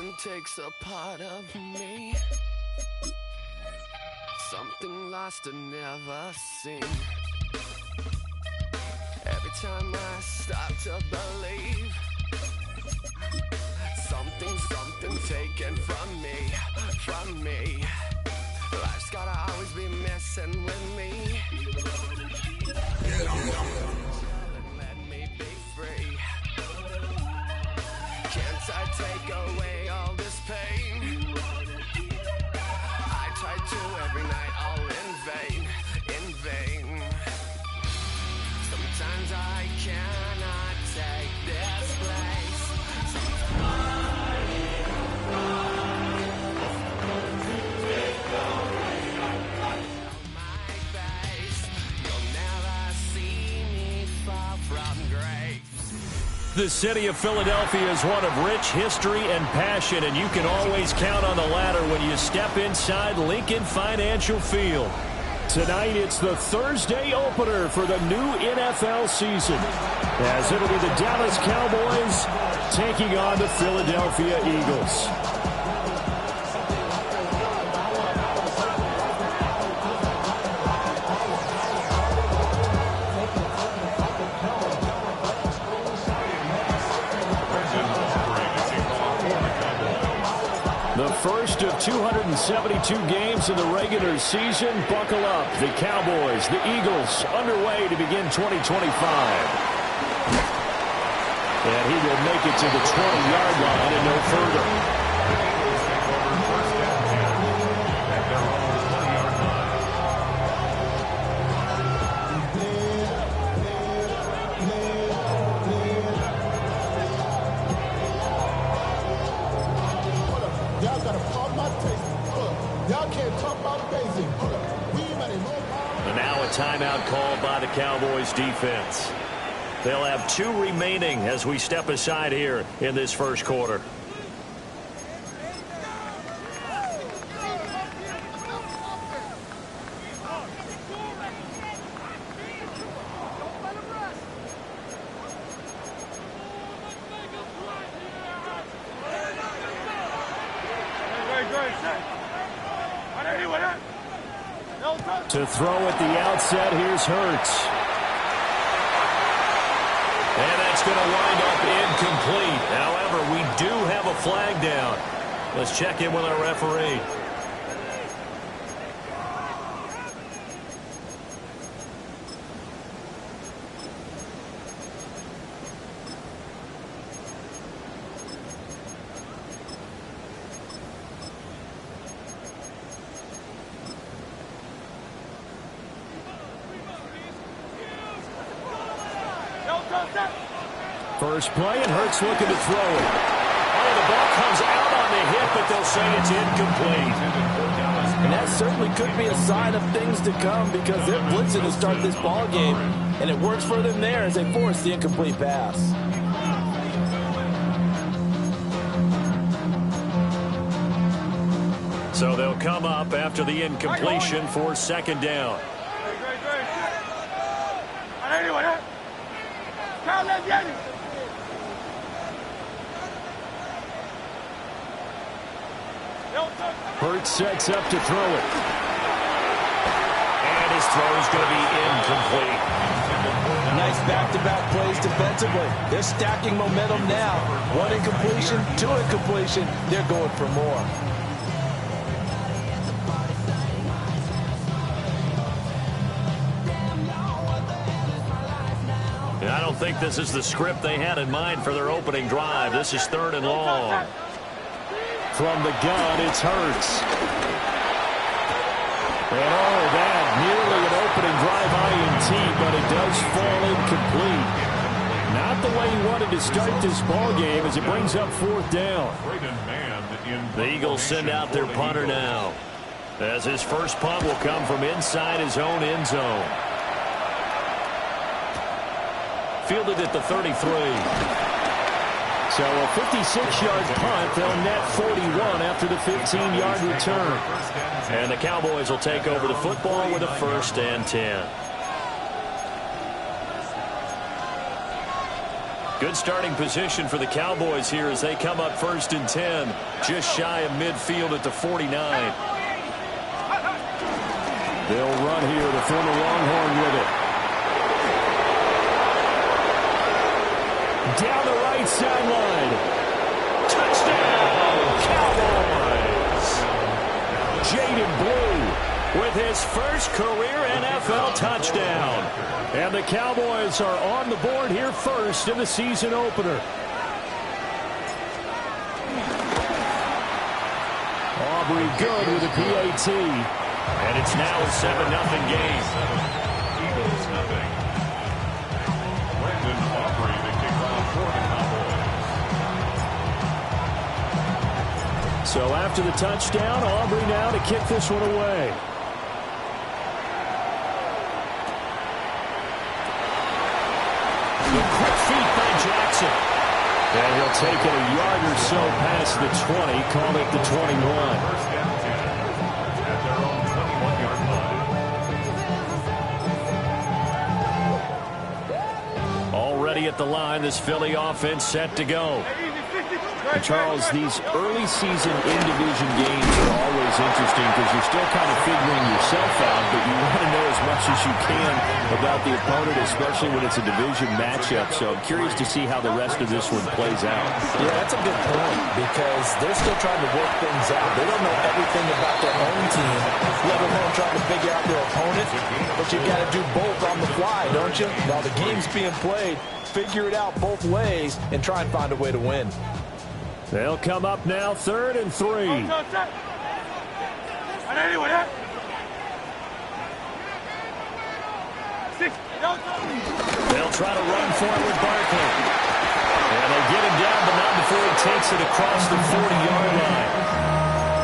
Something takes a part of me. Something lost and never seen. Every time I start to believe, something taken from me. Life's gotta always be messing with me. Let me be free. Can't I take away all this pain? I try to every night, all in vain. Sometimes I cannot take this place. My face, you'll never see me fall from grace. The city of Philadelphia is one of rich history and passion, and you can always count on the latter when you step inside Lincoln Financial Field. Tonight, it's the Thursday opener for the new NFL season, as it'll be the Dallas Cowboys taking on the Philadelphia Eagles. The first of 272 games in the regular season. Buckle up. The Cowboys, the Eagles, underway to begin 2025. And he will make it to the 20-yard line and no further. And now a timeout called by the Cowboys defense. They'll have 2 remaining as we step aside here in this first quarter. To throw at the outset, here's Hurts. And that's going to wind up incomplete. However, we do have a flag down. Let's check in with our referee. First play, and Hurts looking to throw it. Oh, the ball comes out on the hip, but they'll say it's incomplete. And that certainly could be a sign of things to come, because they're blitzing to start this ball game, and it works for them there as they force the incomplete pass. So they'll come up after the incompletion for second down. Hurts sets up to throw it. And his throw is going to be incomplete. Nice back-to-back plays defensively. They're stacking momentum now. 1 incompletion, 2 incompletion. They're going for more. I don't think this is the script they had in mind for their opening drive. This is 3rd and long. From the gun, it's Hurts. And oh, that nearly an opening drive INT, but it does fall incomplete. Not the way he wanted to start this ball game as it brings up 4th down. The Eagles send out their punter now, as his first punt will come from inside his own end zone. Fielded at the 33. So a 56-yard punt. They'll net 41 after the 15-yard return. And the Cowboys will take over the football with a 1st and 10. Good starting position for the Cowboys here as they come up 1st and 10, just shy of midfield at the 49. They'll run here, the former Longhorn with it. Down the right sideline. Touchdown, Cowboys! Jaden Blue with his first career NFL touchdown. And the Cowboys are on the board here first in the season opener. Aubrey good with a PAT. And it's now a 7-0 game. Eagles nothing. Brandon Aubrey, the kickoff for the Cowboys. So after the touchdown, Aubrey now to kick this one away. The quick feet by Jackson. And he'll take it a yard or so past the 20, call it the 21. First down 10 at their own 21-yard line. Already at the line, this Philly offense set to go. And Charles, these early season in-division games are always interesting because you're still kind of figuring yourself out, but you want to know as much as you can about the opponent, especially when it's a division matchup. So I'm curious to see how the rest of this one plays out. Yeah, that's a good point because they're still trying to work things out. They don't know everything about their own team, let alone trying to figure out their opponent. But you've got to do both on the fly, don't you? While the game's being played, figure it out both ways and try and find a way to win. They'll come up now 3rd and 3. They'll try to run for it with Barkley. And they get him down, but not before he takes it across the 40-yard line.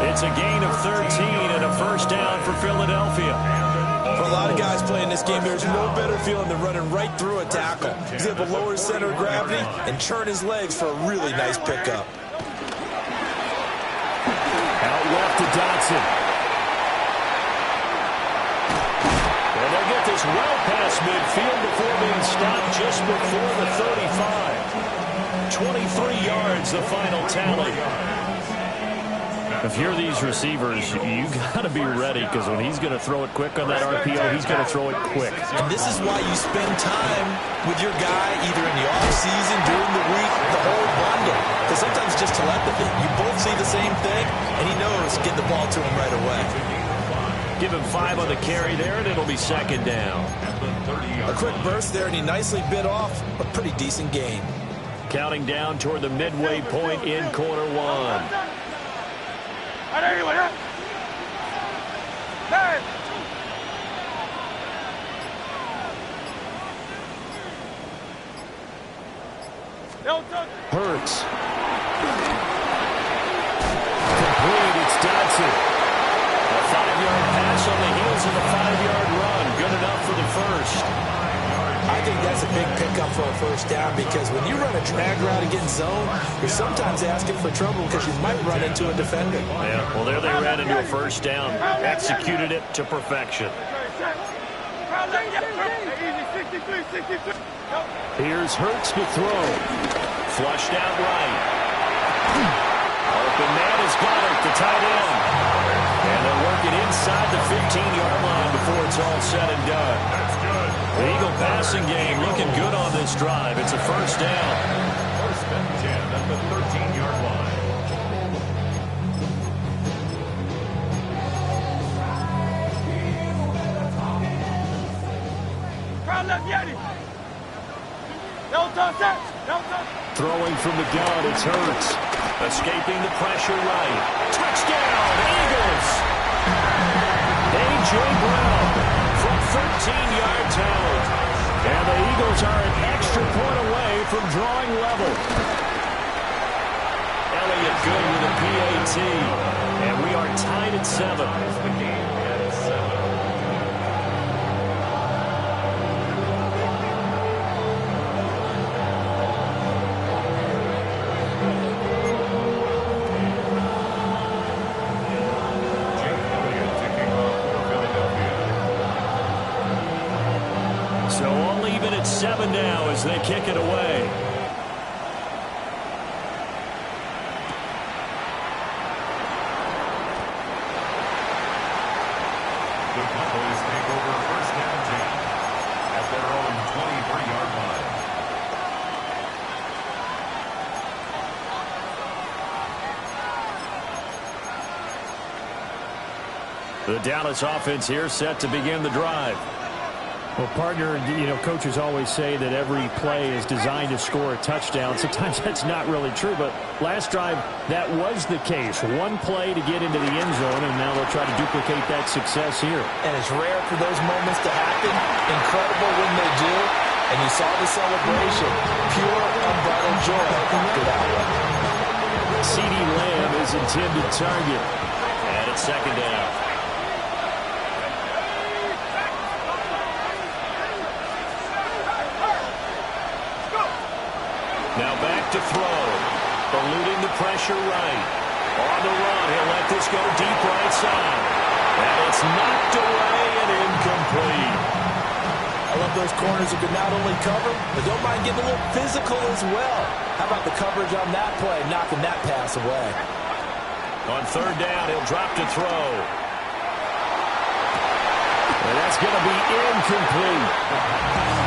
It's a gain of 13 and a first down for Philadelphia. For a lot of guys playing this game, there's no better feeling than running right through a tackle. He's able to lower his center of gravity and churn his legs for a really nice pickup. Out left to Dotson. And they'll get this well past midfield before being stopped just before the 35. 23 yards, the final tally. If you're these receivers, you got to be ready because when he's going to throw it quick on that RPO, he's going to throw it quick. And this is why you spend time with your guy either in the offseason, during the week, the whole bundle. Because sometimes it's just telepathy. You both see the same thing, and he knows get the ball to him right away. Give him 5 on the carry there, and it'll be 2nd down. A quick burst there, and he nicely bit off a pretty decent gain. Counting down toward the midway point in quarter 1. Hurts. Complete, it's Dotson. A 5-yard pass on the heels of a 5-yard run. Good enough for the first. I think that's a big pickup for a first down because when you run a drag route against zone, you're sometimes asking for trouble because you might run into a defender. Yeah, well, there they ran into a first down. Executed it to perfection. Here's Hurts to throw. Flushed out right. Open man is Goddard, the tight end. And they'll work it inside the 15-yard line before it's all said and done. The Eagle passing game looking good on this drive. It's a first down. First and 10 at the 13-yard line. Throwing from the gun, it's Hurts. Escaping the pressure right. Touchdown, Eagles! A.J. Brown from 13 yards out. And the Eagles are an extra point away from drawing level. Elliott good with a PAT. And we are tied at 7. The game at 7. So all even at 7 now as they kick it away. The Dallas offense here set to begin the drive. Well, partner, coaches always say that every play is designed to score a touchdown. Sometimes that's not really true, but last drive, that was the case. One play to get into the end zone, and now they'll try to duplicate that success here. And it's rare for those moments to happen. Incredible when they do. And you saw the celebration. Pure, unbridled joy after that one. CeeDee Lamb is intended target. And it's second down. Now back to throw. Eluding the pressure right. On the run, he'll let this go deep right side. And it's knocked away and incomplete. I love those corners who can not only cover, but don't mind getting a little physical as well. How about the coverage on that play, knocking that pass away? On third down, he'll drop to throw. And that's going to be incomplete.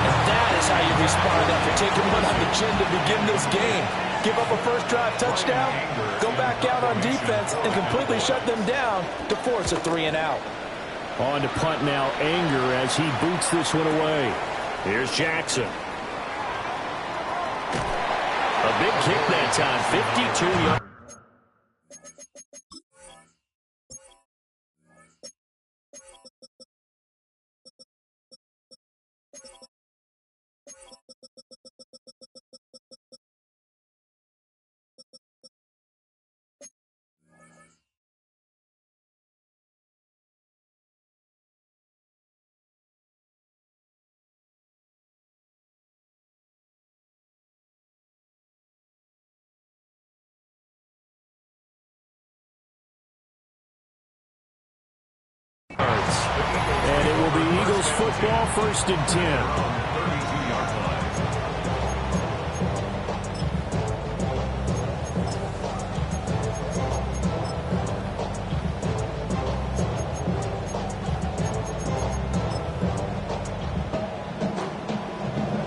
And that is how you respond after taking one on the chin to begin this game. Give up a first drive touchdown, go back out on defense, and completely shut them down to force a 3-and-out. On to punt now, Anger as he boots this one away. Here's Jackson. A big kick that time, 52 yards. And it will be Eagles football, 1st and 10.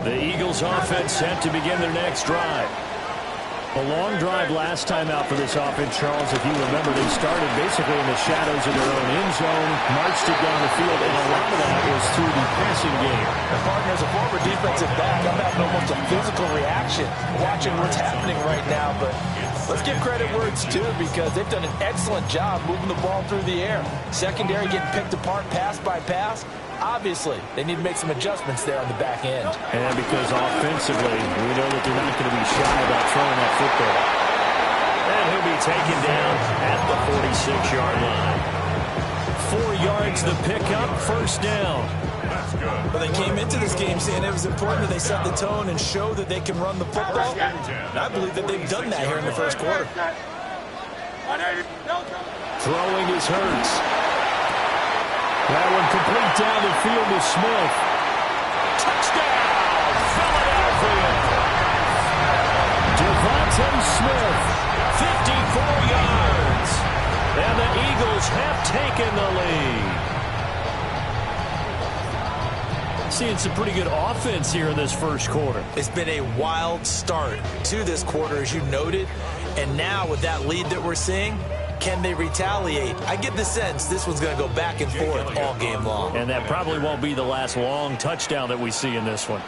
The Eagles offense set to begin their next drive. A long drive last time out for this offense, Charles. If you remember, they started basically in the shadows of their own end zone, marched it down the field, and a lot of that was through the passing game. And partner, as a former defensive back, I'm having almost a physical reaction watching what's happening right now. But let's give credit where it's due, because they've done an excellent job moving the ball through the air. Secondary getting picked apart pass by pass. Obviously, they need to make some adjustments there on the back end. And because offensively, we know that they're not going to be shy about throwing that football. And he'll be taken down at the 46-yard line. 4 yards the pickup, 1st down. Well, they came into this game saying it was important that they set the tone and show that they can run the football. And I believe that they've done that here in the first quarter. Throwing is Hurts. That one complete down the field to Smith. Touchdown, Philadelphia. Devontae Smith, 54 yards. And the Eagles have taken the lead. Seeing some pretty good offense here in this first quarter. It's been a wild start to this quarter, as you noted. And now with that lead that we're seeing, can they retaliate? I get the sense this one's going to go back and forth all game long. And that probably won't be the last long touchdown that we see in this one.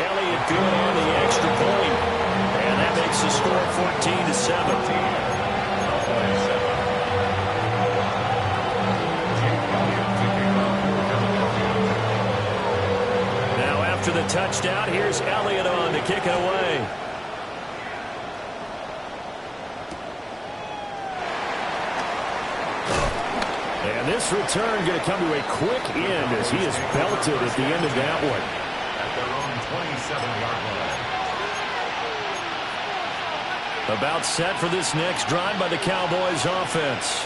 Elliott good on the extra point. And that makes the score 14-7. Now after the touchdown, here's Elliott on to kick it away. And this return going to come to a quick end as he is belted at the end of that one. At their own 27-yard line. About set for this next drive by the Cowboys offense.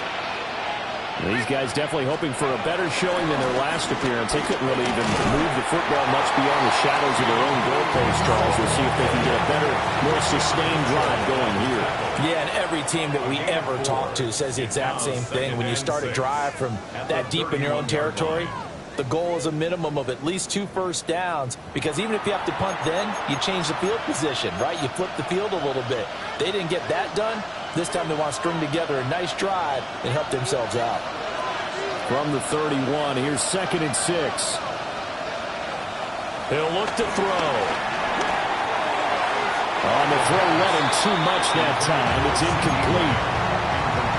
These guys definitely hoping for a better showing than their last appearance. They couldn't really even move the football much beyond the shadows of their own goalpost, Charles. We'll see if they can get a better, more sustained drive going here. Yeah, and every team that we ever talk to says the exact same thing. When you start a drive from that deep in your own territory, the goal is a minimum of at least 2 first downs, because even if you have to punt then, you change the field position, right? You flip the field a little bit. They didn't get that done. This time they want to string together a nice drive and help themselves out. From the 31, here's 2nd and 6. He'll look to throw. On the throw, running too much that time. It's incomplete.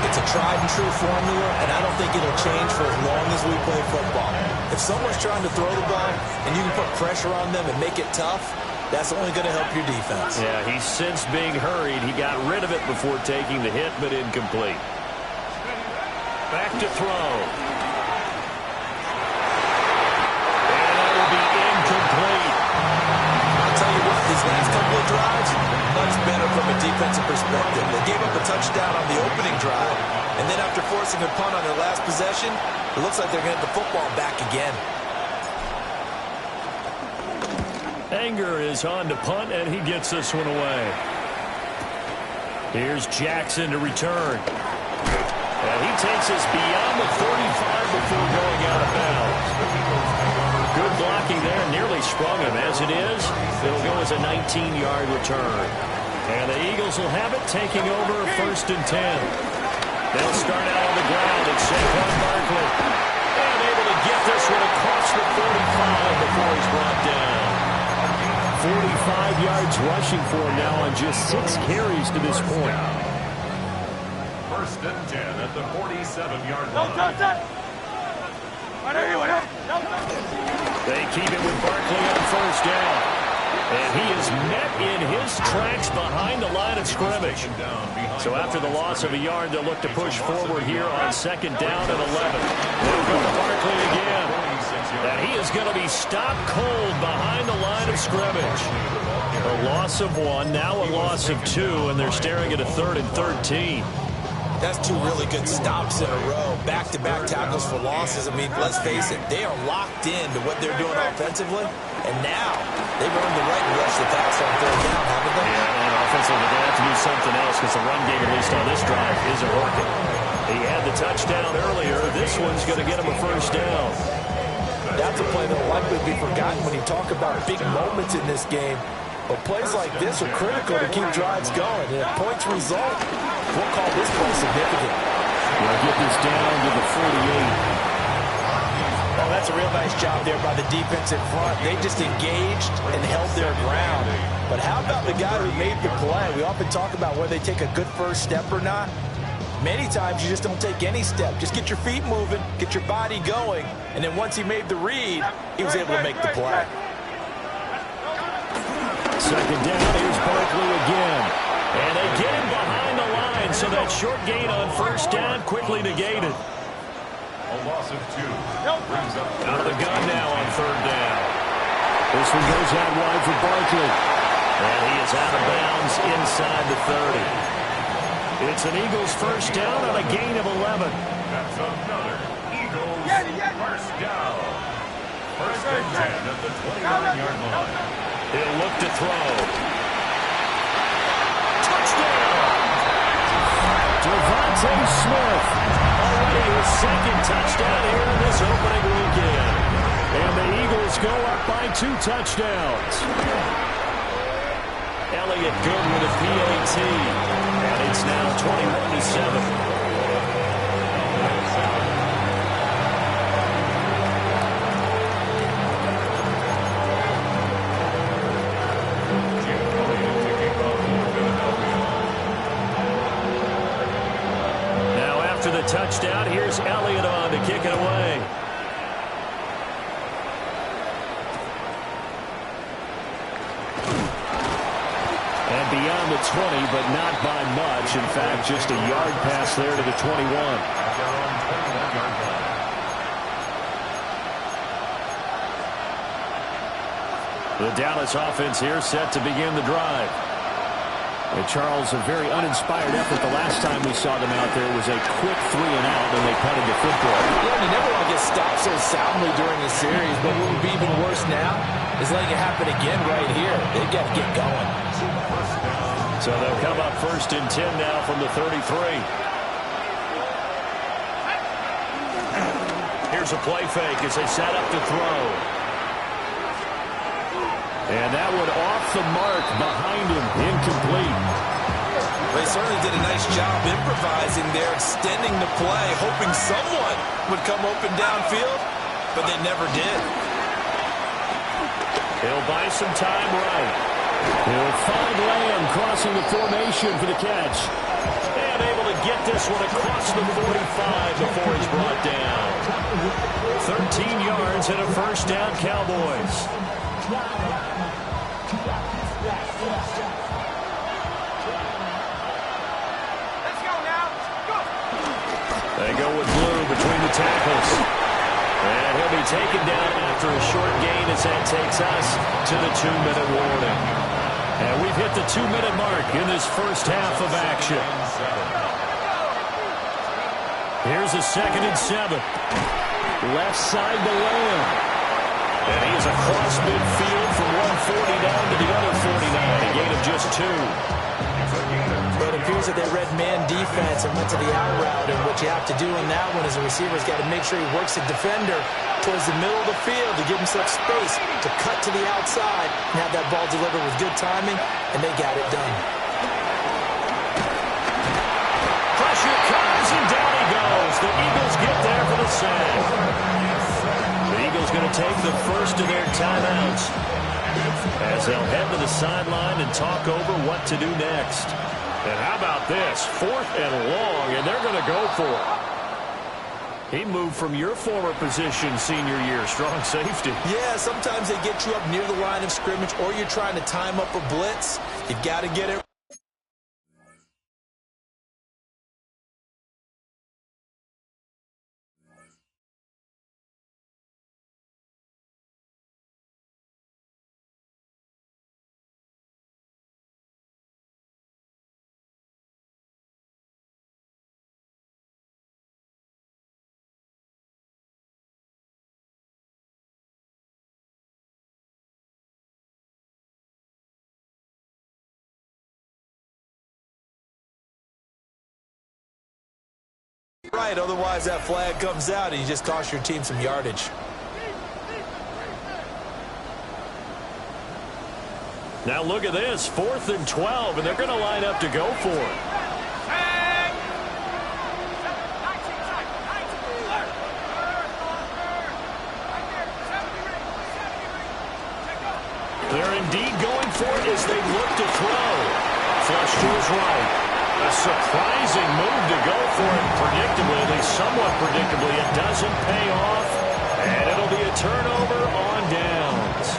It's a tried-and-true formula, and I don't think it'll change for as long as we play football. If someone's trying to throw the ball and you can put pressure on them and make it tough, that's only going to help your defense. Yeah, he's since being hurried. He got rid of it before taking the hit, but incomplete. Back to throw. And that will be incomplete. I'll tell you what, these last couple of drives, much better from a defensive perspective. They gave up a touchdown on the opening drive, and then after forcing a punt on their last possession, it looks like they're going to get the football back again. Anger is on to punt, and he gets this one away. Here's Jackson to return. And he takes us beyond the 35 before going out of bounds. Good blocking there, nearly sprung him. As it is, it'll go as a 19-yard return. And the Eagles will have it, taking over 1st and 10. They'll start out on the ground at Saquon Barkley. And able to get this one across the 45 before he's brought down. 45 yards rushing for him now on just 6 carries to this point. 1st and 10 at the 47-yard line. They keep it with Barkley on 1st down. And he is met in his tracks behind the line of scrimmage. So after the loss of a yard, they'll look to push forward here on 2nd down and 11. They'll go to Barkley again. And he is going to be stopped cold behind the line of scrimmage. A loss of 1, now a loss of 2, and they're staring at a 3rd and 13. That's 2 really good stops in a row. Back-to-back tackles for losses. I mean, let's face it, they are locked into what they're doing offensively. And now they've earned the right to rush the pass on 3rd down, haven't they? Yeah, and offensively, they're going to have to do something else because the run game, at least on this drive, isn't working. He had the touchdown earlier. This one's going to get him a 1st down. That's a play that will likely be forgotten when you talk about big moments in this game. But plays like this are critical to keep drives going. And if points result, we'll call this play significant. We'll get this down to the 48. Oh, that's a real nice job there by the defense in front. They just engaged and held their ground. But how about the guy who made the play? We often talk about whether they take a good first step or not. Many times you just don't take any step. Just get your feet moving, get your body going, and then once he made the read, he was able to make the play. 2nd down, here's Barkley again. And they get him behind the line, so that short gain on 1st down quickly negated. A loss of 2. Brings up out of the gun now on 3rd down. This one goes out wide for Barkley. And he is out of bounds inside the 30. It's an Eagles 1st down on a gain of 11. That's another Eagles 1st down. 1st and 10 at the 29-yard line. He'll look to throw. Touchdown! Devontae Smith. Already his 2nd touchdown here in this opening weekend. And the Eagles go up by 2 touchdowns. Elliott good with a PAT. And it's now 21-7. Touchdown. Here's Elliott on to kick it away. And beyond the 20, but not by much. In fact, just a yard pass there to the 21. The Dallas offense here set to begin the drive. And Charles, a very uninspired effort. The last time we saw them out there was a quick 3 and out, and they punted the football. Yeah, you never want to get stopped so soundly during the series, but what would be even worse now is letting it happen again right here. They've got to get going. So they'll come up 1st and 10 now from the 33. Here's a play fake as they set up to throw. And that one off the mark behind him, incomplete. They certainly did a nice job improvising there, extending the play, hoping someone would come open downfield, but they never did. He'll buy some time right. He'll find Lamb crossing the formation for the catch. And able to get this one across the 45 before he's brought down. 13 yards and a first down, Cowboys. They go with Blue between the tackles. And he'll be taken down after a short gain as that takes us to the 2-minute warning. And we've hit the 2-minute mark in this first half of action. Here's a 2nd and 7. Left side to Lamb. And he's across midfield from 140 down to the other 49. A gain of just 2. But it appears that they read man defense and went to the out route, and what you have to do on that one is the receiver's got to make sure he works the defender towards the middle of the field to give himself space to cut to the outside and have that ball delivered with good timing, and they got it done. Pressure comes, and down he goes. The Eagles get there for the sack. The Eagles going to take the first of their timeouts as they'll head to the sideline and talk over what to do next. And how about this? 4th and long, and they're going to go for it. He moved from your former position senior year, strong safety. Yeah, sometimes they get you up near the line of scrimmage, or you're trying to time up a blitz. You've got to get it. Right, otherwise that flag comes out and you just cost your team some yardage. Now look at this, 4th and 12, and they're going to line up to go for it. They're indeed going for it as they look to throw. Flush to his right. A surprising move to go for it predictably, at least somewhat predictably. It doesn't pay off, and it'll be a turnover on downs.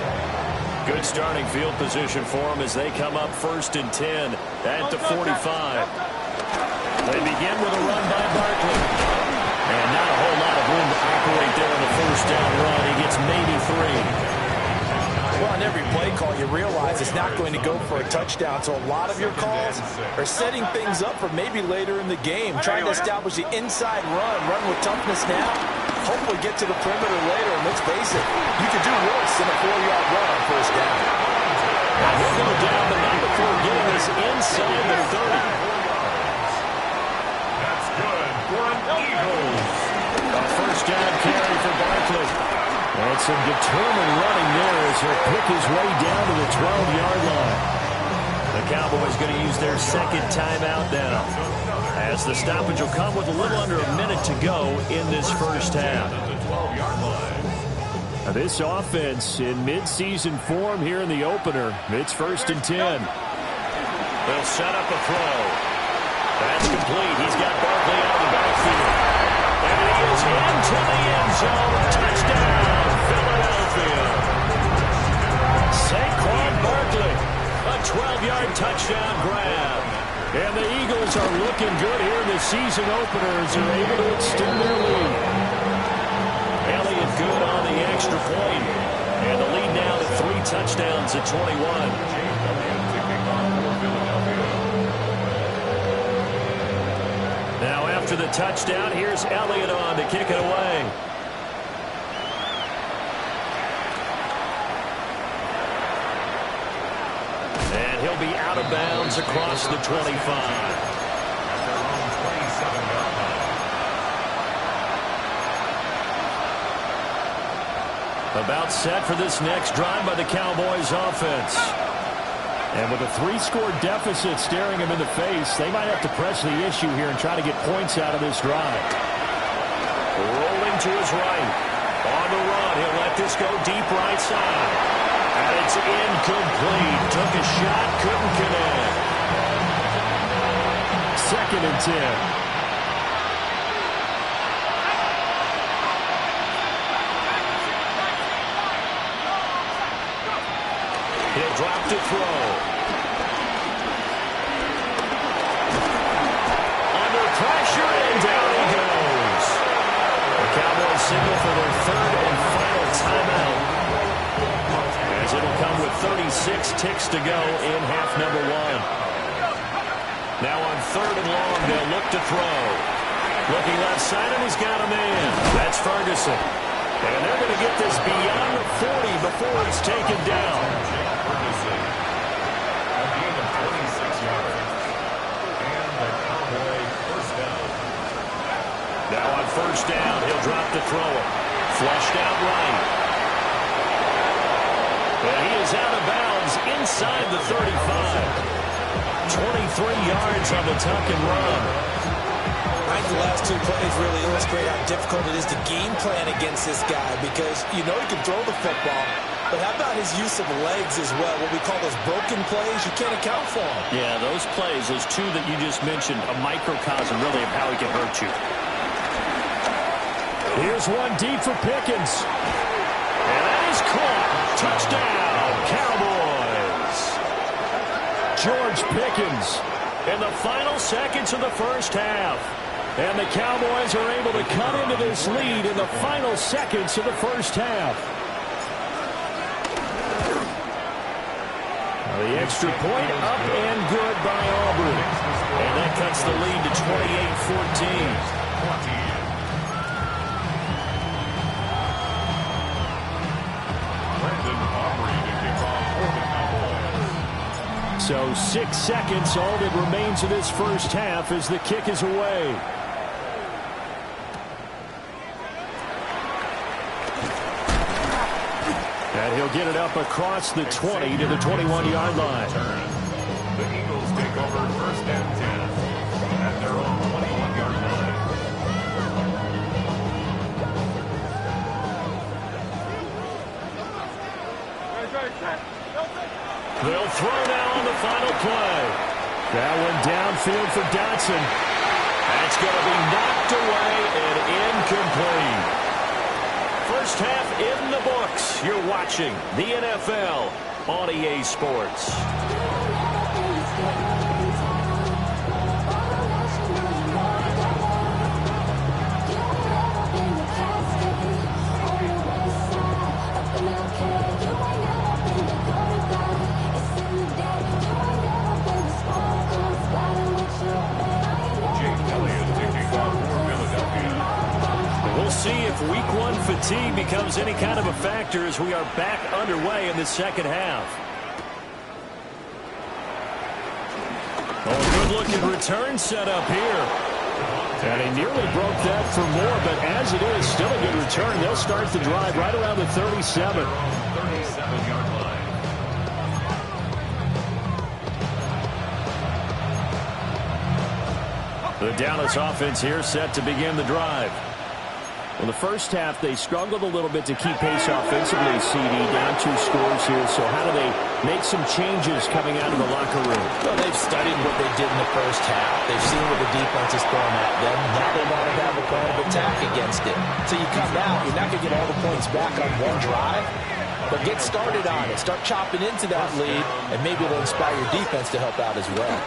Good starting field position for them as they come up 1st and 10 at the 45. They begin with a run by Barkley. And not a whole lot of room to operate there on the first down run. He gets maybe 3. Well, on every play call, you realize it's not going to go for a touchdown, so a lot of your calls are setting things up for maybe later in the game, trying to establish the inside run with toughness now, hopefully get to the perimeter later, and let's face it, you could do worse than a 4-yard run on first down. And he'll go down, but not before getting this inside the 30. That's good for an Eagles. A first down carry for Barkley. And some determined running there as he'll pick his way down to the 12-yard line. The Cowboys going to use their 2nd timeout now, as the stoppage will come with a little under a minute to go in this first half. Now this offense in midseason form here in the opener. It's 1st and 10. They'll set up a throw. That's complete. He's got Barkley out of the backfield. And he is into the end zone. Touchdown, Philadelphia. Saquon Barkley, a 12-yard touchdown grab. And the Eagles are looking good here in the season opener as they're able to extend their lead. Elliott good on the extra point. And the lead now to 3 touchdowns at 21. Now after the touchdown, here's Elliott on to kick it away. And he'll be out of bounds across the 25. About set for this next drive by the Cowboys offense. And with a 3-score deficit staring him in the face, they might have to press the issue here and try to get points out of this drive. Rolling to his right. On the run, he'll let this go deep right side. And it's incomplete. Took a shot, couldn't connect. 2nd and 10. He'll drop to throw. Under pressure, and down he goes. The Cowboys signal for their 3rd and final timeout, as it'll come with 36 ticks to go in half number 1. Now on 3rd and long, they'll look to throw. Looking left side, and he's got a man. That's Ferguson. And they're going to get this beyond the 40 before it's taken down. Ferguson, a gain of 26 yards. And the Cowboy first down. Now on 1st down, he'll drop to throw it. Flushed out right. And he is out of bounds inside the 35. 23 yards on the tuck and run. I think the last 2 plays really illustrate how difficult it is to game plan against this guy, because you know he can throw the football, but how about his use of legs as well? What we call those broken plays, you can't account for them. Yeah, those plays, those 2 that you just mentioned, a microcosm really of how he can hurt you. Here's one deep for Pickens. And that is caught. Touchdown, Cowboys. George Pickens in the final seconds of the first half. And the Cowboys are able to cut into this lead in the final seconds of the first half. The extra point up and good by Aubrey. And that cuts the lead to 28-14. So 6 seconds, all that remains of this first half as the kick is away. And he'll get it up across the 20 to the 21-yard line. The Eagles take over 1st and 10 at their own 21-yard line. They'll throw now on the final play. That one downfield for Dotson. That's going to be knocked away and incomplete. First half in the books. You're watching the NFL on EA Sports. We'll see if week 1 fatigue becomes any kind of a factor as we are back underway in the second half. Oh, good-looking return set up here. And he nearly broke that for more, but as it is, still a good return. They'll start the drive right around the 37. 37-yard line. The Dallas offense here set to begin the drive. Well, the first half, they struggled a little bit to keep pace offensively, CD, down 2 scores here. So how do they make some changes coming out of the locker room? Well, they've studied what they did in the first half. They've seen what the defense is throwing at them. Now they want to have a plan of attack against it. So you come out, you're not going to get all the points back on one drive, but get started on it. Start chopping into that lead, and maybe it'll inspire your defense to help out as well.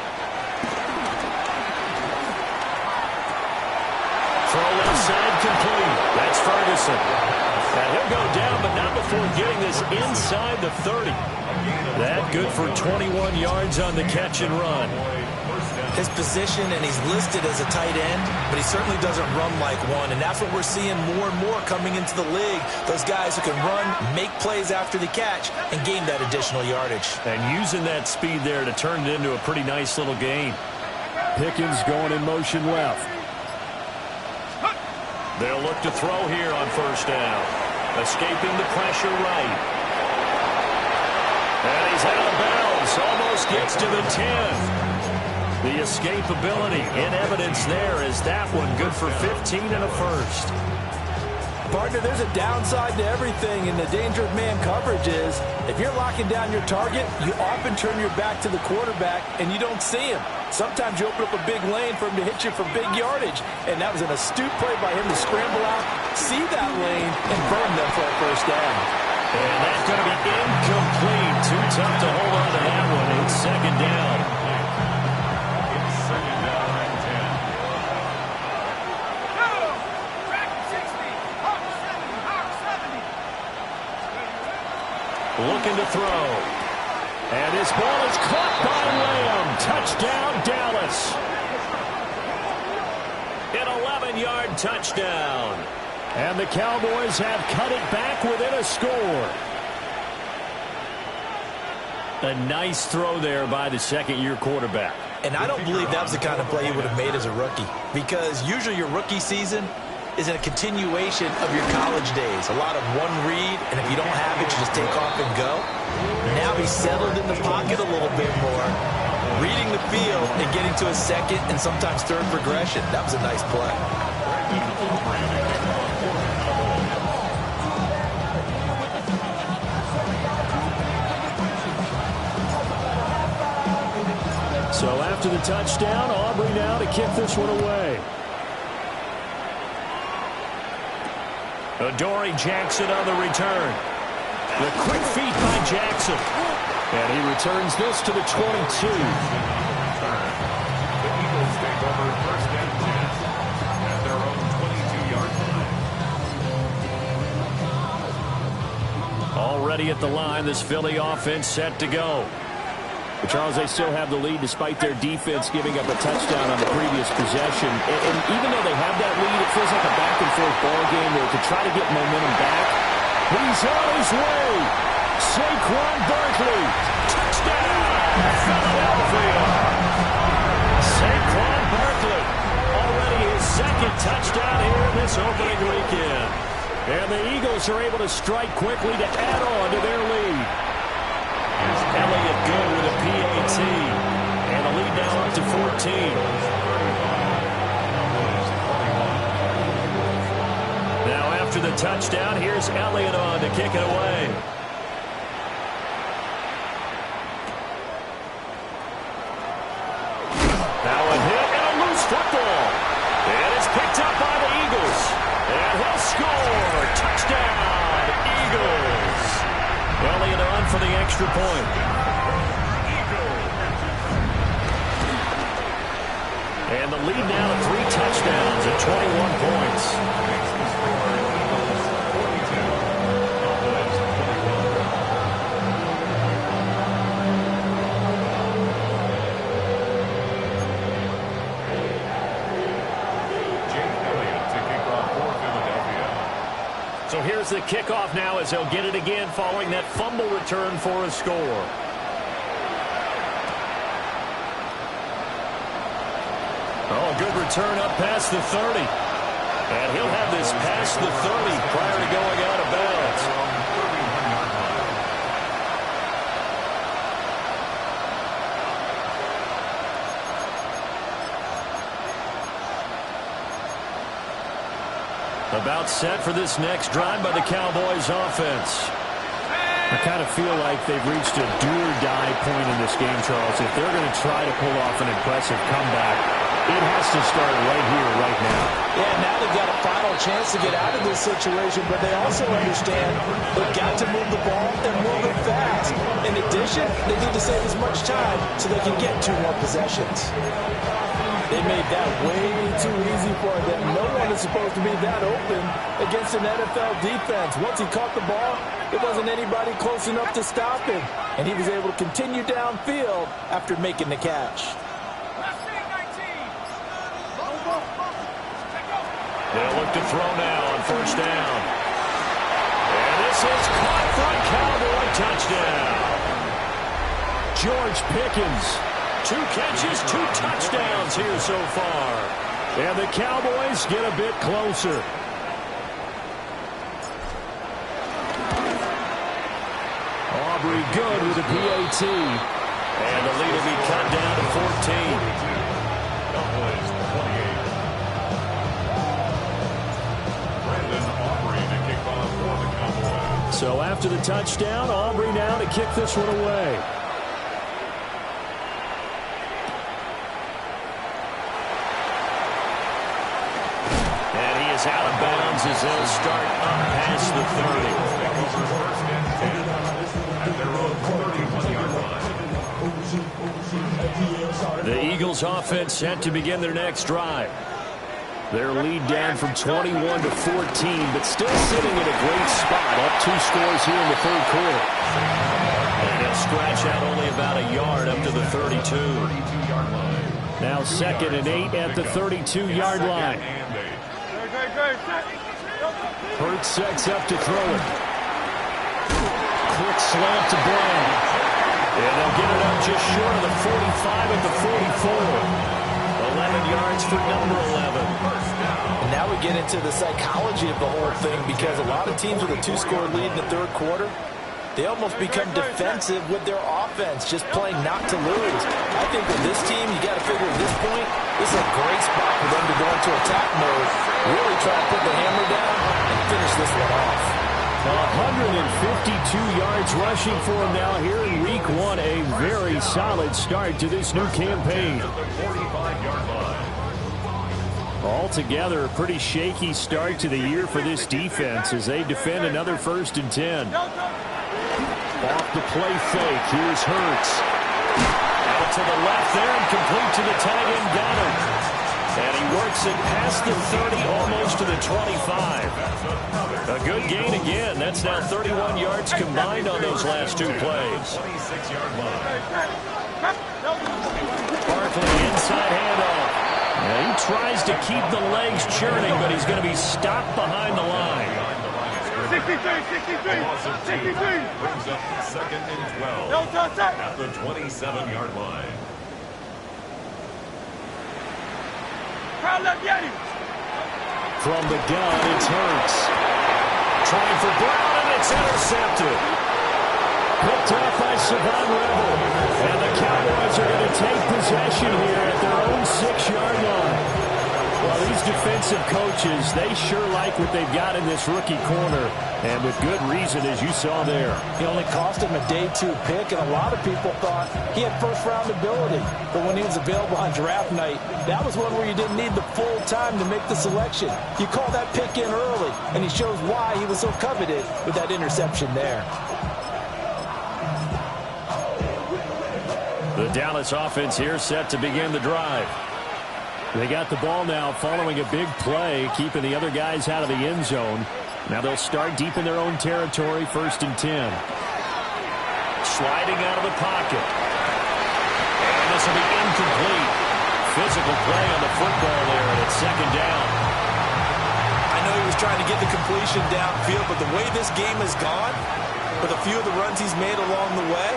Throw left side complete. That's Ferguson. And he'll go down, but not before getting this inside the 30. That good for 21 yards on the catch and run. His position, and he's listed as a tight end, but he certainly doesn't run like one, and that's what we're seeing more and more coming into the league. Those guys who can run, make plays after the catch, and gain that additional yardage. And using that speed there to turn it into a pretty nice little gain. Pickens going in motion left. They'll look to throw here on first down. Escaping the pressure right. And he's out of bounds, almost This gets to the 10. The escapability in evidence there is that one good for 15 and a first. Partner, there's a downside to everything, and the danger of man coverage is if you're locking down your target, you often turn your back to the quarterback and you don't see him. Sometimes you open up a big lane for him to hit you for big yardage, and that was an astute play by him to scramble out, see that lane, and burn them for a first down. And that's going to be incomplete. Too tough to hold on to that one. It's second down. It's second down and 10. Looking to throw. And this ball is caught by Lamb. Touchdown, Dallas. An 11-yard touchdown. And the Cowboys have cut it back within a score. A nice throw there by the second-year quarterback. And I don't believe that was the kind of play he would have made as a rookie, because usually your rookie season is a continuation of your college days. A lot of one read, and if you don't have it, you just take off and go. Now he's settled in the pocket a little bit more, reading the field and getting to a second and sometimes third progression. That was a nice play. So after the touchdown, Aubrey now to kick this one away. Adoree Jackson on the return. The quick feet by Jackson. And he returns this to the 22. The Eagles take over first and 10 at their own 22-yard line. Already at the line, this Philly offense set to go. But Charles, they still have the lead despite their defense giving up a touchdown on the previous possession. And even though they have that lead, it feels like a back-and-forth ball game where to try to get momentum back. He's on his way. Saquon Barkley. Touchdown, Philadelphia. Saquon Barkley. Already his second touchdown here this opening weekend. And the Eagles are able to strike quickly to add on to their lead. Elliott good with a PAT. And the lead now up to 14. Now after the touchdown, here's Elliott on to kick it away. Now a hit and a loose football. And it's picked up by the Eagles. And he'll score. Touchdown, Eagles. Elliott on for the extra point. And the lead now to 3 touchdowns at 21 points. Jake Elliott to kick off for Philadelphia. So here's the kickoff now as he'll get it again following that fumble return for a score. Oh, good return up past the 30. And he'll have this past the 30 prior to going out of bounds. About set for this next drive by the Cowboys offense. I kind of feel like they've reached a do-or-die point in this game, Charles. If they're going to try to pull off an impressive comeback, it has to start right here, right now. Yeah, now they've got a final chance to get out of this situation, but they also understand they've got to move the ball and move it fast. In addition, they need to save as much time so they can get 2 more possessions. They made that way too easy for them. No one is supposed to be that open against an NFL defense. Once he caught the ball, there wasn't anybody close enough to stop him, and he was able to continue downfield after making the catch. They'll look to throw now on first down. And this is caught for a Cowboy touchdown. George Pickens, 2 catches, 2 touchdowns here so far. And the Cowboys get a bit closer. Aubrey good with a PAT. And the lead will be cut down to 14. Cowboys 28. Brandon Aubrey to kick off for the Cowboys. So after the touchdown, Aubrey now to kick this one away. And he is out of bounds as they'll start up past the 30. Takeover first and 10 at their own 31-yard line. The Eagles offense set to begin their next drive. Their lead down from 21 to 14, but still sitting in a great spot, up 2 scores here in the third quarter. And they'll scratch out only about a yard up to the 32. 32-yard line. Now 2nd and 8 at the 32-yard line. And 8. Hurts sets up to throw it. Quick slant to Brown. And they'll get it up just short of the 45 at the 44. 11 yards for number 11. And now we get into the psychology of the whole thing, because a lot of teams with a 2-score lead in the third quarter, they almost become defensive with their offense, just playing not to lose. I think with this team, you got to figure at this point, this is a great spot for them to go into attack mode, really try to put the hammer down and finish this one off. 152 yards rushing for him now here in week 1. A very solid start to this new campaign. The 45-yard line. Altogether, a pretty shaky start to the year for this defense as they defend another 1st and 10. Off the play fake, here's Hurts. Out to the left there and complete to the tight end Goddard. And he works it past the 30, almost to the 25. A good gain again. That's now 31 yards combined on those last 2 plays. 26-yard line. Barkley inside handoff. And he tries to keep the legs churning, but he's going to be stopped behind the line. 63. Brings up 2nd and 12 at the 27-yard line. From the gun, it's Hurts. Trying for Brown, and it's intercepted. Picked off by Savon Rebel. And the Cowboys are going to take possession here at their own 6-yard line. Well, these defensive coaches, they sure like what they've got in this rookie corner. And with good reason, as you saw there. He only cost him a day 2 pick, and a lot of people thought he had first-round ability. But when he was available on draft night, that was one where you didn't need the full time to make the selection. You call that pick in early, and he shows why he was so coveted with that interception there. The Dallas offense here set to begin the drive. They got the ball now following a big play, keeping the other guys out of the end zone. Now they'll start deep in their own territory, 1st and 10. Sliding out of the pocket. And this will be incomplete. Physical play on the football there, and it's 2nd down. I know he was trying to get the completion downfield, but the way this game has gone, with a few of the runs he's made along the way,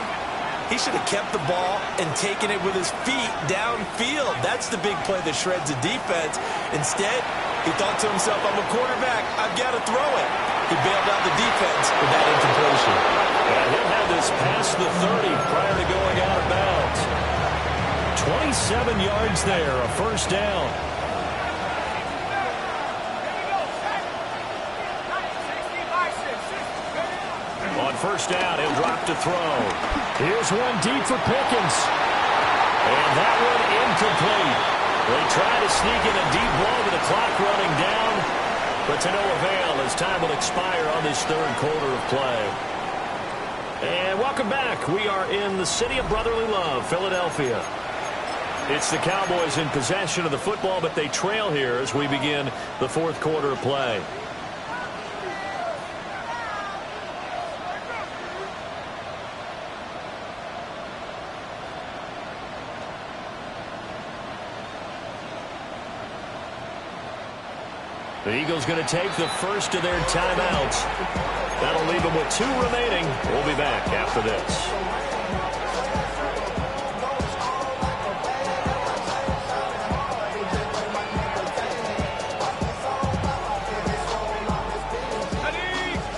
he should have kept the ball and taken it with his feet downfield. That's the big play that shreds a defense. Instead, he thought to himself, I'm a quarterback, I've got to throw it. He bailed out the defense with that incompletion. And he'll have this past the 30 prior to going out of bounds. 27 yards there, a 1st down. On 1st down, he'll drop to throw. Here's one deep for Pickens. And that one incomplete. They try to sneak in a deep ball with the clock running down, but to no avail as time will expire on this 3rd quarter of play. And welcome back. We are in the city of brotherly love, Philadelphia. It's the Cowboys in possession of the football, but they trail here as we begin the 4th quarter of play. The Eagles going to take the first of their timeouts. That'll leave them with 2 remaining. We'll be back after this.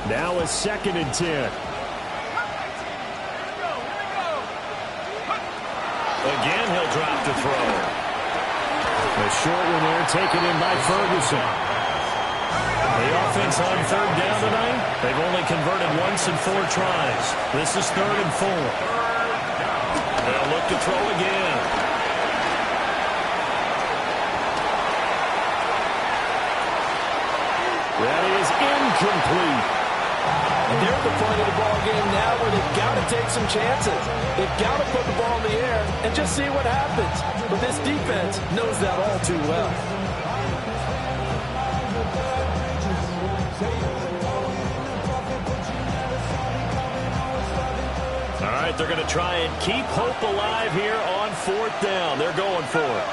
Now a 2nd and 10. again, he'll drop to throw. The short one there taken in by Ferguson. The offense on third down tonight, they've only converted once in 4 tries. This is 3rd and 4. They'll look to throw again. That is incomplete. And they're at the point of the ball game now where they've got to take some chances. They've got to put the ball in the air and just see what happens. But this defense knows that all too well. All right, they're going to try and keep hope alive here on 4th down. They're going for it.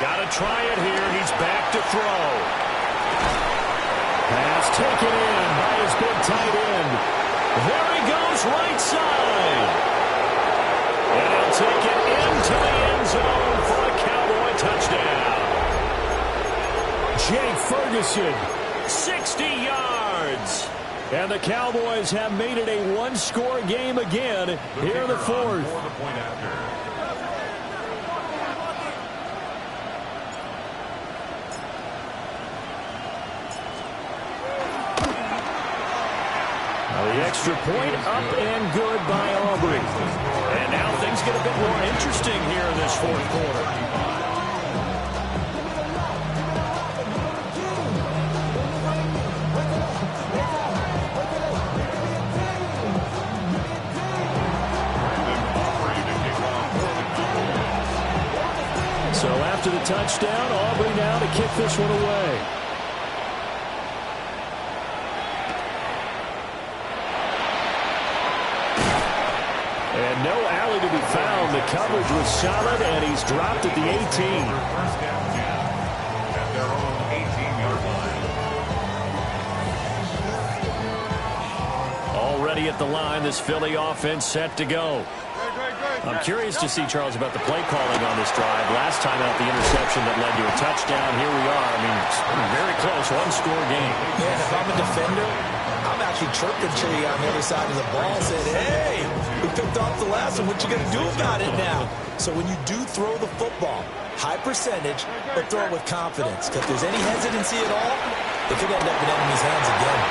Got to try it here. He's back to throw. Pass taken in by his big tight end. There he goes, right side. And he'll take it into the end zone for a Cowboy touchdown. Jake Ferguson. 60 yards. And the Cowboys have made it a one-score game again here in the 4th. The extra point up and good by Aubrey. And now things get a bit more interesting here in this 4th quarter. So after the touchdown, Aubrey now to kick this one away. And no alley to be found. The coverage was solid, and he's dropped at the 18. First down again at their own 18-yard line. Already at the line, this Philly offense set to go. I'm curious to see, Charles, about the play calling on this drive. Last time out, the interception that led to a touchdown. Here we are. I mean, it's very close, one-score game. Yeah, if I'm a defender, I'm actually chirping to you on the other side of the ball, saying, hey, we picked off the last one. What you going to do about it now? So when you do throw the football, high percentage, but throw it with confidence. Because if there's any hesitancy at all, it could end up in enemy's hands again.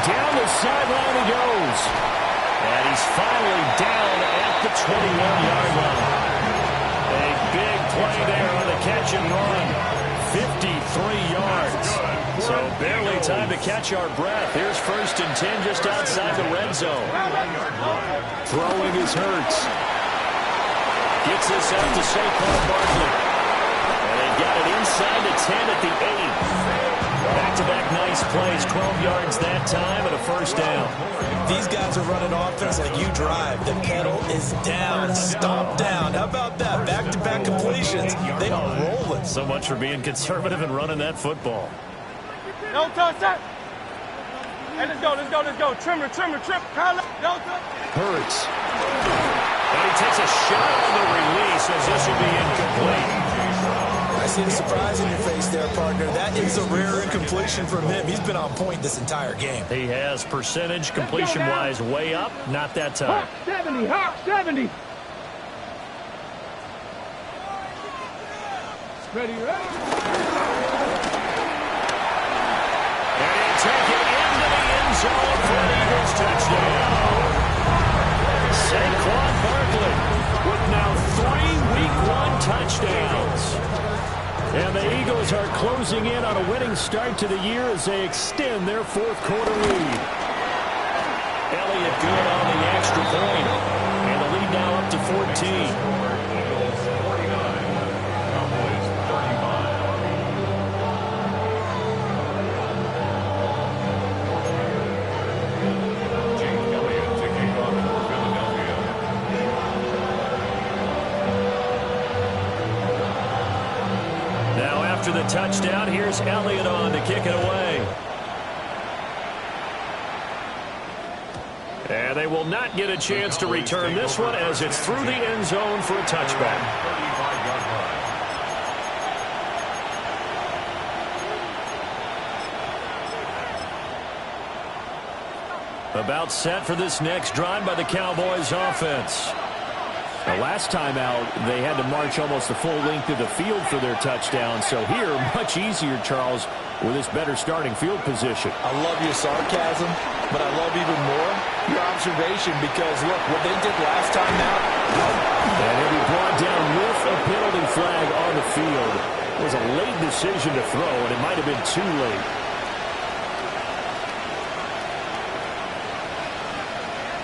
Down the sideline he goes. And he's finally down at the 21-yard line. A big play there on the catch and run. 53 yards. So barely time to catch our breath. Here's 1st and 10 just outside the red zone. Throwing is Hurts. Gets this out to Saquon Barkley. And they got it inside the 10 at the 8. Back-to-back nice plays, 12 yards that time and a 1st down. These guys are running offense like you drive. The pedal is down, stomp down. How about that? Back-to-back completions. They are rolling. So much for being conservative and running that football. Don't touch that. Hey, let's go. Trimmer. Don't touch. Hurts. And he takes a shot on the release as this will be incomplete. I see the surprise in your face there, partner. That is a rare incompletion from him. He's been on point this entire game. He has percentage completion-wise way up. Not that time. 70. Ready. And he'll take it into the end zone for an Eagles touchdown. Saquon Barkley with now 3 Week 1 touchdowns. And the Eagles are closing in on a winning start to the year as they extend their 4th quarter lead. Elliott good on the extra point. And the lead now up to 14. After the touchdown, here's Elliott on to kick it away. And they will not get a chance to return this one as it's through the end zone for a touchback. About set for this next drive by the Cowboys offense. The last time out, they had to march almost the full length of the field for their touchdown. So here, much easier, Charles, with this better starting field position. I love your sarcasm, but I love even more your observation because, look, what they did last time out. And he'll be brought down with a penalty flag on the field. It was a late decision to throw, and it might have been too late.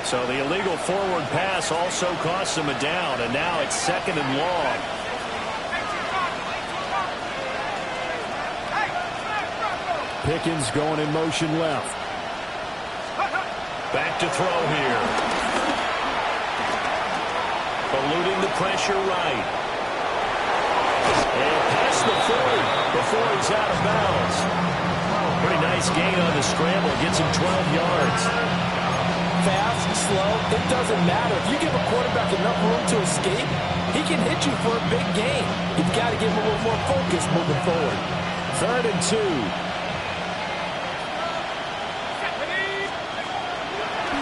So the illegal forward pass also costs him a down, and now it's 2nd and long. Pickens going in motion left. Back to throw here. Eluding the pressure right. And past the 40 before he's out of bounds. Pretty nice gain on the scramble. Gets him 12 yards. Fast, slow, it doesn't matter. If you give a quarterback enough room to escape, he can hit you for a big gain. You've got to give him a little more focus moving forward. 3rd and 2.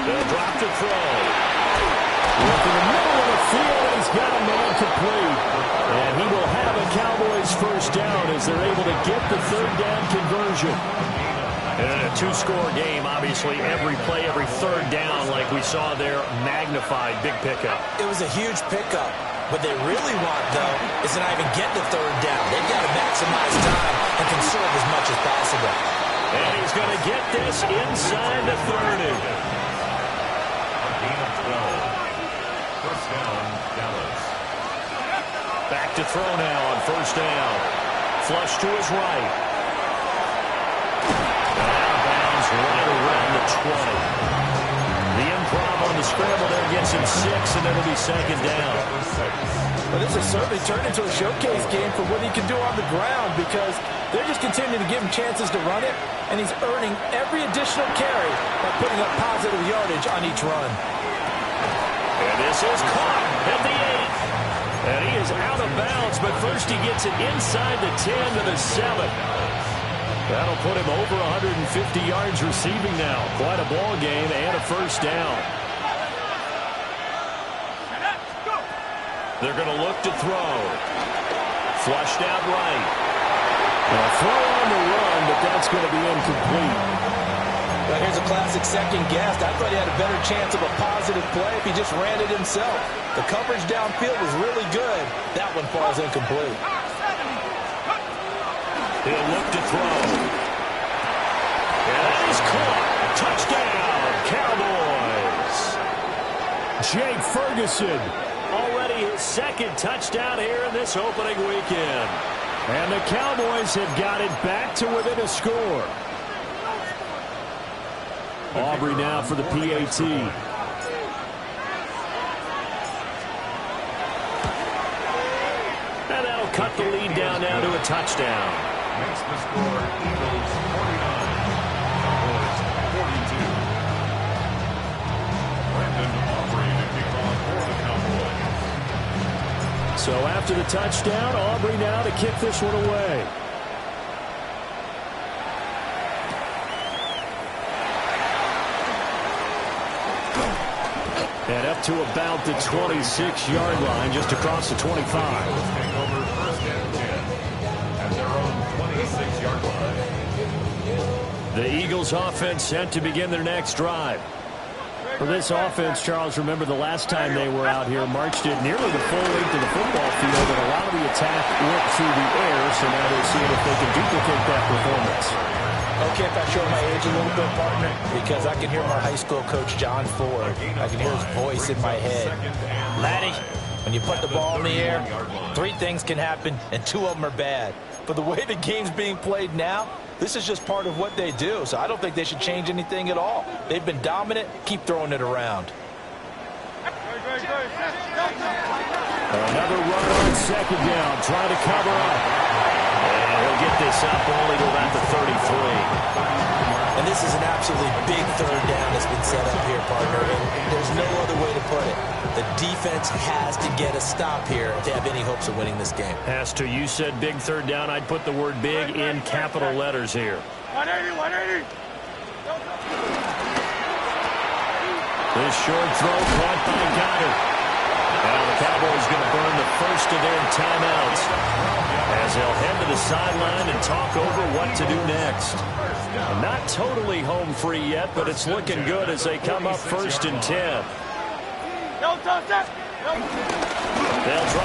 They'll drop to throw. Look in the middle of the field, and he's got a man complete. And he will have a Cowboys first down as they're able to get the 3rd down conversion. And in a 2-score game, obviously, every play, every 3rd down, like we saw there, magnified, big pickup. It was a huge pickup. What they really want, though, is to not even get the 3rd down. They've got to maximize time and conserve as much as possible. And he's going to get this inside the 30. Gain of 12. First down, Dallas. Back to throw now on 1st down. Flush to his right. Right around the 20. The improv on the scramble there gets him 6, and it'll be 2nd down. Well, this has certainly turned into a showcase game for what he can do on the ground because they're just continuing to give him chances to run it, and he's earning every additional carry by putting up positive yardage on each run. And this is caught at the 8. And he is out of bounds, but first he gets it inside the 10 to the 7. That'll put him over 150 yards receiving now. Quite a ball game and a first down. They're going to look to throw. Flushed out right. A throw on the run, but that's going to be incomplete. Well, here's a classic second guess. I thought he had a better chance of a positive play if he just ran it himself. The coverage downfield was really good. That one falls incomplete. He'll look to throw. And that is caught. Touchdown, Cowboys. Jake Ferguson. Already his 2nd touchdown here in this opening weekend. And the Cowboys have got it back to within a score. Aubrey now for the PAT. And that'll cut the lead down now to a touchdown. Makes the score Eagles 49, Cowboys 42. Brandon Aubrey to kick off for the Cowboys. So after the touchdown, Aubrey now to kick this one away. And up to about the 26-yard line, just across the 25. Take over 1st and 10 at their own 26-yard line. The Eagles offense set to begin their next drive. For this offense, Charles, remember the last time they were out here, marched it nearly the full length of the football field, and a lot of the attack went through the air, so now they're seeing if they can duplicate that performance. Okay, if I show my age a little bit, partner, because I can hear my high school coach, John Ford. I can hear his voice in my head. Laddie, when you put the ball in the air, 3 things can happen, and 2 of them are bad. But the way the game's being played now, this is just part of what they do, so I don't think they should change anything at all. They've been dominant. Keep throwing it around. Another run on 2nd down, trying to cover up. And he'll get this up only to about the 33. And this is an absolutely big 3rd down that's been set up here, partner. And there's no other way to put it. The defense has to get a stop here to have any hopes of winning this game. Has to. You said big 3rd down. I'd put the word big in capital letters here. 180, 180. This short throw caught by Goddard. Now the Cowboys going to burn the first of their timeouts as they'll head to the sideline and talk over what to do next. Not totally home free yet, but it's looking good as they come up 1st and 10. They'll try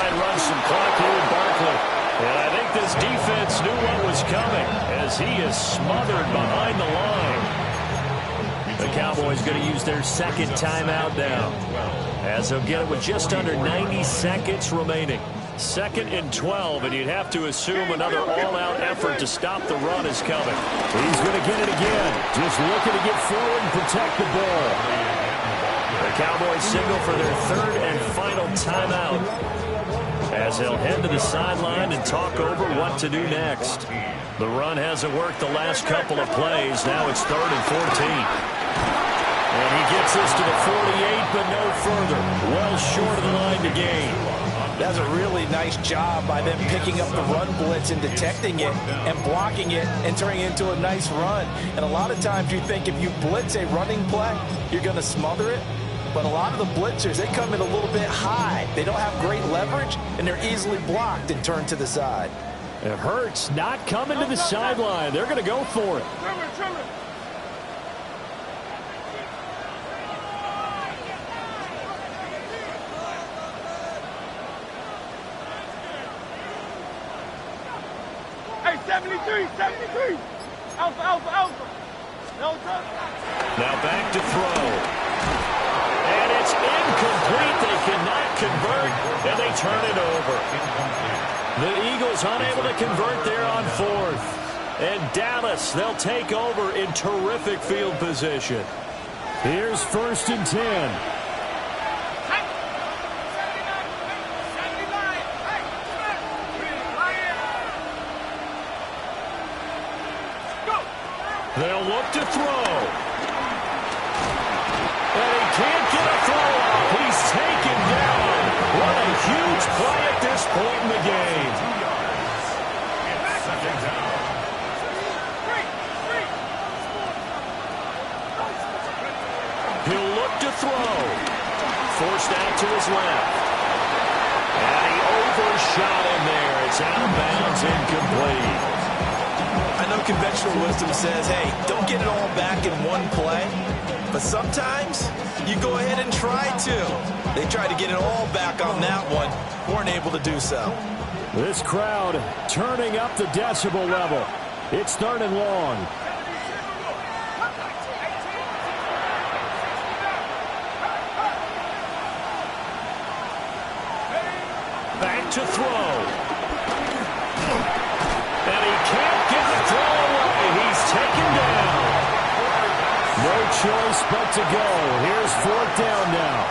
and run some clock here with Barkley. And I think this defense knew what was coming as he is smothered behind the line. The Cowboys going to use their second timeout now, as they'll get it with just under 90 seconds remaining. 2nd and 12, and you'd have to assume another all-out effort to stop the run is coming. He's going to get it again. Just looking to get forward and protect the ball. The Cowboys signal for their 3rd and final timeout as they'll head to the sideline and talk over what to do next. The run hasn't worked the last couple of plays. Now it's 3rd and 14. And he gets this to the 48, but no further. Well short of the line to gain. That's a really nice job by them picking up the run blitz and detecting it and blocking it and turning it into a nice run. And a lot of times you think if you blitz a running play, you're going to smother it. But a lot of the blitzers, they come in a little bit high. They don't have great leverage, and they're easily blocked and turned to the side. It hurts not coming to the sideline. They're going to go for it. Hey, 73. Alpha. No touch. Now back to throw. And it's incomplete. They cannot convert, and they turn it over. The Eagles unable to convert there on 4th. And Dallas, they'll take over in terrific field position. Here's 1st and 10. They'll look to throw. And he can't get a throw off. He's taken down. What a huge play at this point in the game. He'll look to throw. Forced out to his left. And he overshot him there. It's out of bounds, incomplete. I know conventional wisdom says, hey, don't get it all back in one play. But sometimes you go ahead and try to. They tried to get it all back on that one. Weren't able to do so. This crowd turning up the decibel level. It's 3rd and long. Back to throw. And he can't get the throw away. He's taken down. No choice but to go. Here's 4th down now.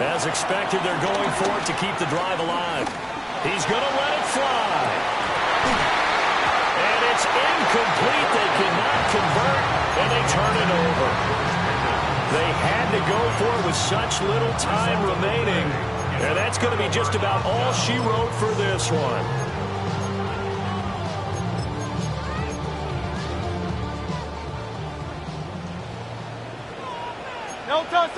As expected, they're going for it to keep the drive alive. He's going to let it fly. And it's incomplete. They cannot convert, and they turn it over. They had to go for it with such little time remaining. And that's going to be just about all she wrote for this one. No touch.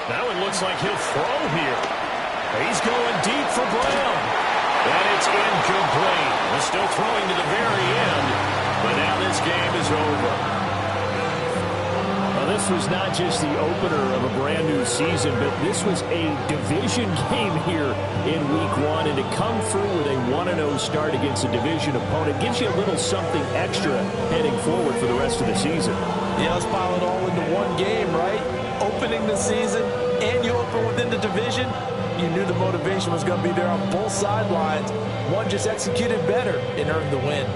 That one looks like he'll throw here. He's going deep for Brown. And it's incomplete. They're still throwing to the very end. But now this game is over. This was not just the opener of a brand new season, but this was a division game here in week 1. And to come through with a 1-0 start against a division opponent gives you a little something extra heading forward for the rest of the season. Yeah, let's pile it all into one game, right? Opening the season, and you open within the division. You knew the motivation was going to be there on both sidelines. One just executed better and earned the win.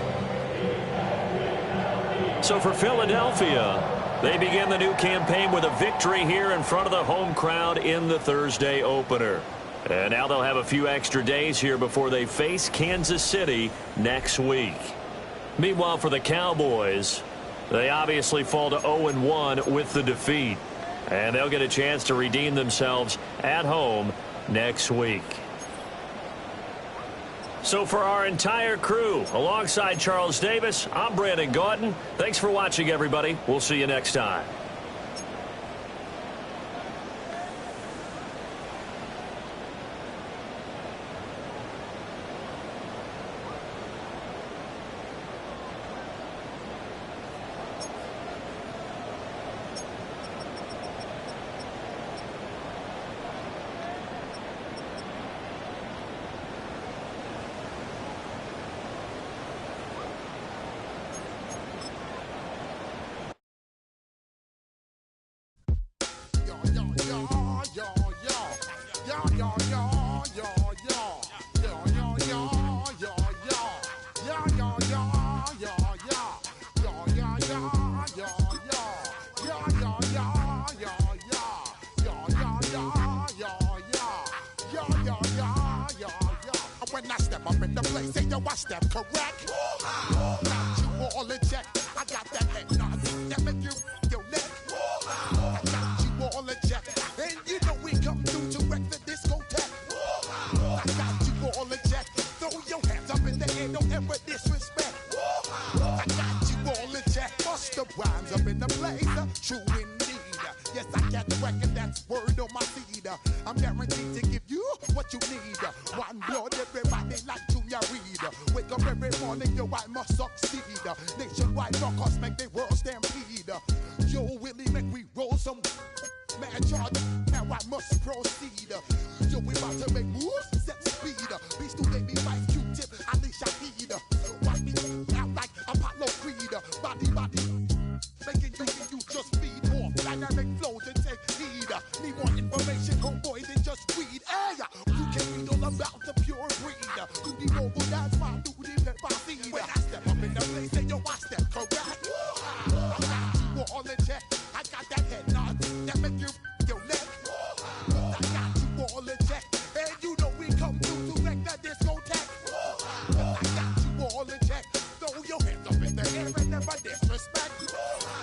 So for Philadelphia, they begin the new campaign with a victory here in front of the home crowd in the Thursday opener. And now they'll have a few extra days here before they face Kansas City next week. Meanwhile, for the Cowboys, they obviously fall to 0-1 with the defeat. And they'll get a chance to redeem themselves at home next week. So for our entire crew, alongside Charles Davis, I'm Brandon Gaudin. Thanks for watching, everybody. We'll see you next time. When I step up in the place, say yo, I step correct. Got you all in check. I got that head nod that make you your neck. I got you all in check, and you know we come through to wreck the discotheque. I got you all in check. Throw your hands up in the air, don't ever disrespect. I got you all in check. Bust the rhymes up in the place, true indeed. Yes, I got the record, that's word on my seed. I'm guaranteed to give you what you need. One blood, everybody like Junior Reed. Wake up every morning, yo, I must succeed. Nationwide rockers make the world stampede. Yo, Willie, make we roll some man charge. Now I must proceed. Yo, we about to make moves, set speed. Beast to baby, Mike, Q-tip, Ali Shaheed. Watch me out like Apollo Creed. Body, making you just feed more dynamic flows and take heed. Need more information, homeboy, than just read. Hey, you can read all about the pure breed. Do the noble dance, my duty, let my seed. When I step up in the place, say yo, I step correct. I got you all in check. I got that head nod that make you your neck. I got you all in check, and you know we come through to wreck that discotheque. I got you all in check. Throw your hands up in the air and never disrespect.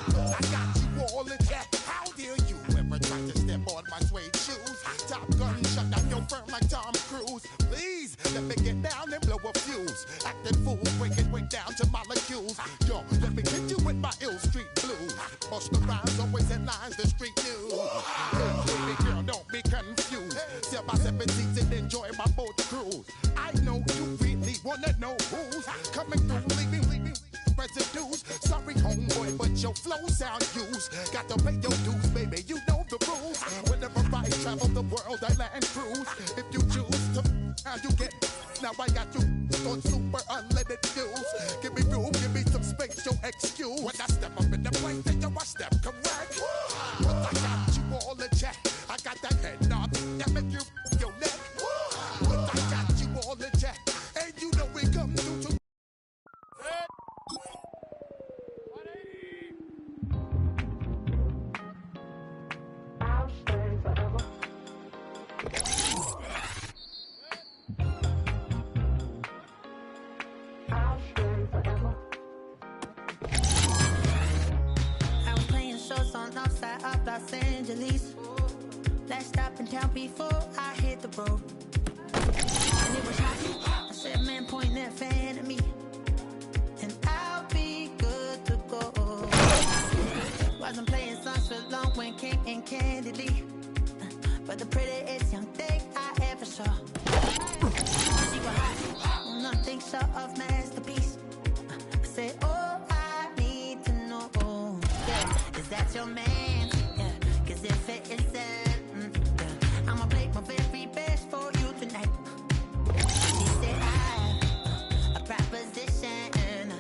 I got you all in check. How dare you ever try to step on my suede shoes? Top Gun shut down your firm like Tom Cruise. Please let me get down and blow a fuse. Acting fool, breaking way down to molecules. Yo, let me hit you with my ill street blues. Bust the rhymes, always in lines, the street news. Hey, baby girl, don't be confused. Sell my 17s and enjoy my boat cruise. I know you really wanna know who's coming through, leaving residues. Sorry, homeboy, but your flow sound used. Got to pay your dues, baby, you know the rules. Whenever I travel the world, I land cruise. If you choose to, how you get. Now I got you on super unlimited views. Give me room, give me some space, your excuse. When I step up in the place, then yo, I step correct. But I got you all in check. I got that head nod that make you your neck. But I got you all in check, and you know we come through to. Of Los Angeles. Last stop in town before I hit the road. And it was hot. I said, man, point that fan at me, and I'll be good to go. Wasn't playing songs for long when came in candidly, but the prettiest young thing I ever saw. She was hot. Nothing short of masterpiece. I said, oh, I need to know. Yeah, is that your man? If it isn't, I'ma play my very best for you tonight. She said I a proposition.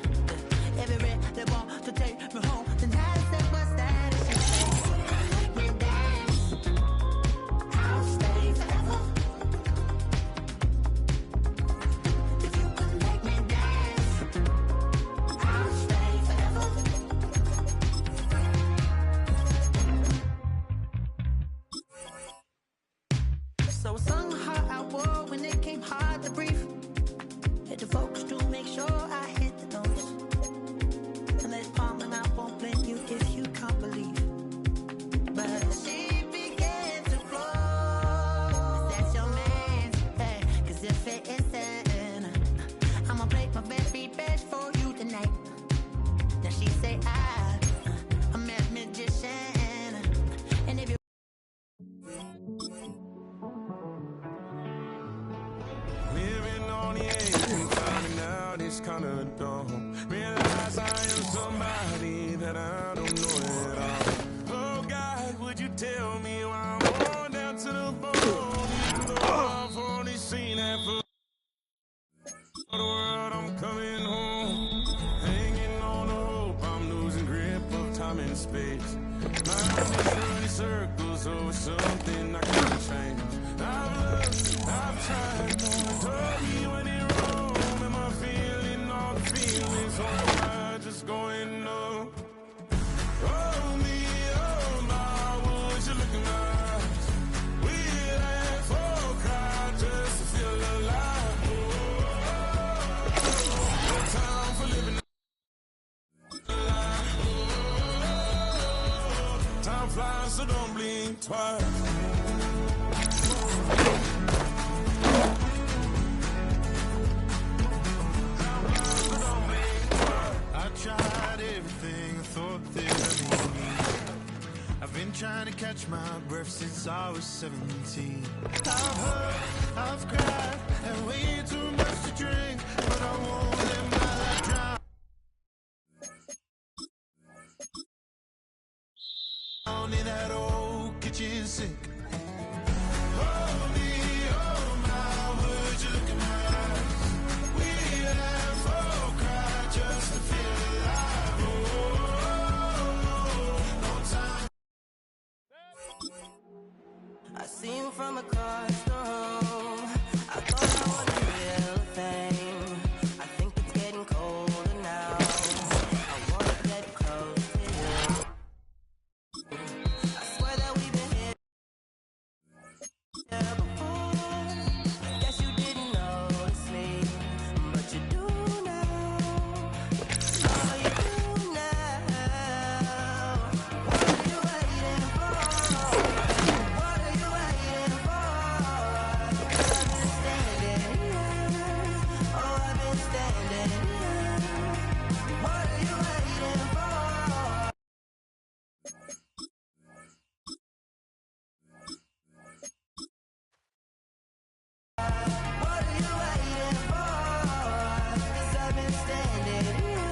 Every red they want to take me home. Then I said, what's that? She said, we dance. I'll stay forever. If you could make me dance, I'll stay forever. kinda dumb. Realize I am somebody that I don't know at all. Oh God, would you tell me why I'm born down to the bone? Even though I've only seen that for the world, I'm coming home. Hanging on the hope, I'm losing grip of time and space. My mind is running circles over something I can't change. I've looked, I've tried, no one told me when it wrong. Am I feeling all the feelings, or am I just going up? Oh me, oh my, would you look in my eyes? We laugh or cry just to feel alive. No time for living alive. Time flies, so don't blink twice. I tried everything I thought that I needed. I've been trying to catch my breath since I was 17. I've hurt, I've cried, and way too much to drink, but I won't let my life drown. Down in that old kitchen sink. Holy, oh my, would you look in my eyes? We laugh or cry just to feel alive. Oh, no time. I see you from across the room. I thought I was the real thing. I think it's getting colder now. I wanna get close to you. I swear that we've been here before. Guess you didn't notice me, but you do now. Oh, you do now. What are you waiting for? What are you waiting for? 'Cause I've been standing here. Oh, I've been standing here. What are you waiting for? What are you waiting for? 'Cause I've been standing here.